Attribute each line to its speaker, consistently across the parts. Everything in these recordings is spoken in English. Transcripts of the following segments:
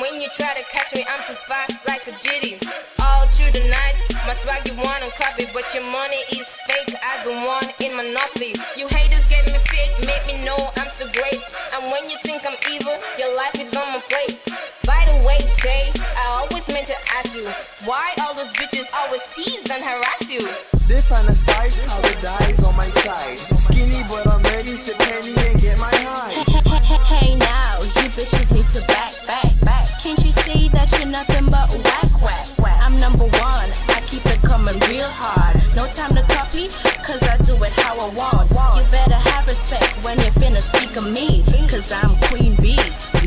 Speaker 1: when you try to catch me, I'm too fast like a jitty. All through the night, my swag you wanna copy, but your money is fake. I don't want in Monopoly. You haters get me fake, make me know I'm so great. And when you think I'm evil, your life is on my plate. By the way, Jay, I always meant to ask you, why all those bitches always tease and harass you?
Speaker 2: They fantasize, paradise on my side. Skinny but I'm ready, sip penny and get my high.
Speaker 3: Hey now, you bitches need to back. Can't you see that you're nothing but whack? I'm number one, I keep it coming real hard. No time to copy, cause I do it how I want. You better have respect when you're finna speak of me, cause I'm Queen B,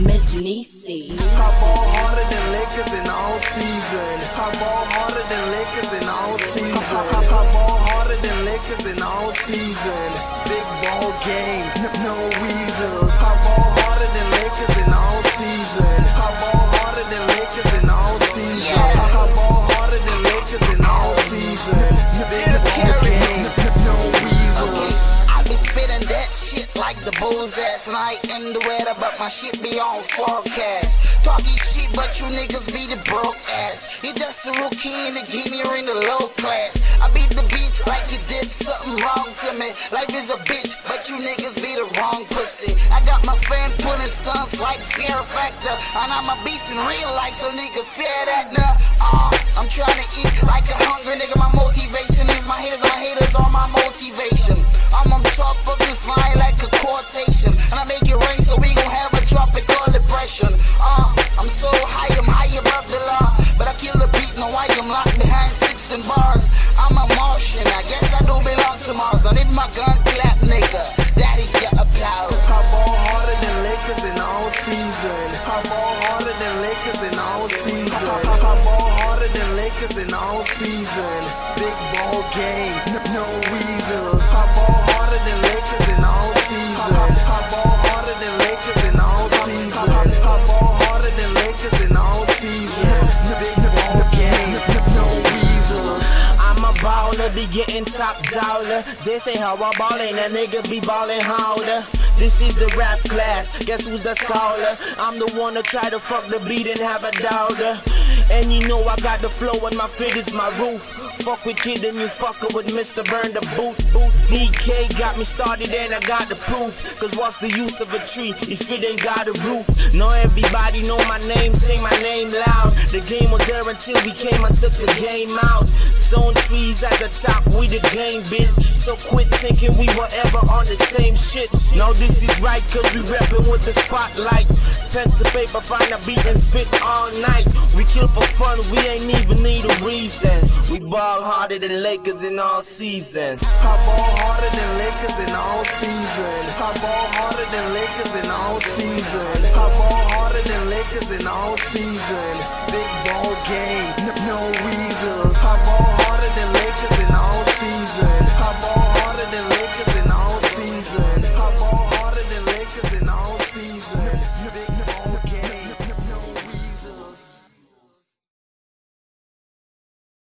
Speaker 3: Miss Niecy.
Speaker 2: I ball harder than Lakers in all season. I ball harder than Lakers in all season. I ball harder than Lakers in all season. Big ball game, no weasels. I ball harder than Lakers in all season. I ball harder than Lakers in all season. I ball harder than Lakers in all season. Big ball game, no weasels.
Speaker 4: I be spitting that shit like the bull's ass. And I ain't in the weather, but my shit be on forecast. Talk is cheap, but you niggas be the broke ass. You just a rookie in the game, you're in the low class. I beat the beat like you did something wrong to me. Life is a bitch, but you niggas be the wrong pussy. I got my fan pulling stunts like Fear Factor. And I'm a beast in real life, so nigga fear that nah. I'm trying to eat like a hungry nigga. My motivation is my haters are my motivation. I'm on top of this line like a quotation. And I make it rain so we gon' have a tropical depression. I'm so high, I'm high above the law. But I kill the beat, no I am locked behind 16 bars. I'm a Martian, I guess I do belong to Mars. I need my gun clap, nigga. That is your applause.
Speaker 2: I ball harder than Lakers in all season. I ball harder than Lakers in all season. I ball harder than Lakers in all season. Big ball game, no weasels. I ball harder than Lakers in all season. I ball harder than Lakers in all season. I ball harder than Lakers in all season. Big ball game, no weasels.
Speaker 5: I'm a baller, be getting top dollar. This ain't how I ball, ain't a nigga be ballin' harder. This is the rap class, guess who's the scholar? I'm the one that try to fuck the beat and have a daughter. And you know I got the flow and my fit is my roof. Fuck with kid and you fuckin' with Mr. Burn the boot. DK got me started and I got the proof. Cause what's the use of a tree if it ain't got a root? Know everybody know my name, say my name loud. The game was there until we came and took the game out. Sowing trees at the top, we the game bitch. So quit thinking we were ever on the same shit. No, this is right cause we reppin' with the spotlight. Pen to paper, find a beat and spit all night. We kill for fun, we ain't even need a reason. We ball harder than Lakers in all season.
Speaker 2: I ball harder than Lakers in all season. I ball harder than Lakers in all season. I ball harder than Lakers in all season. Big ball game, no weasels. I ball harder than Lakers in all season.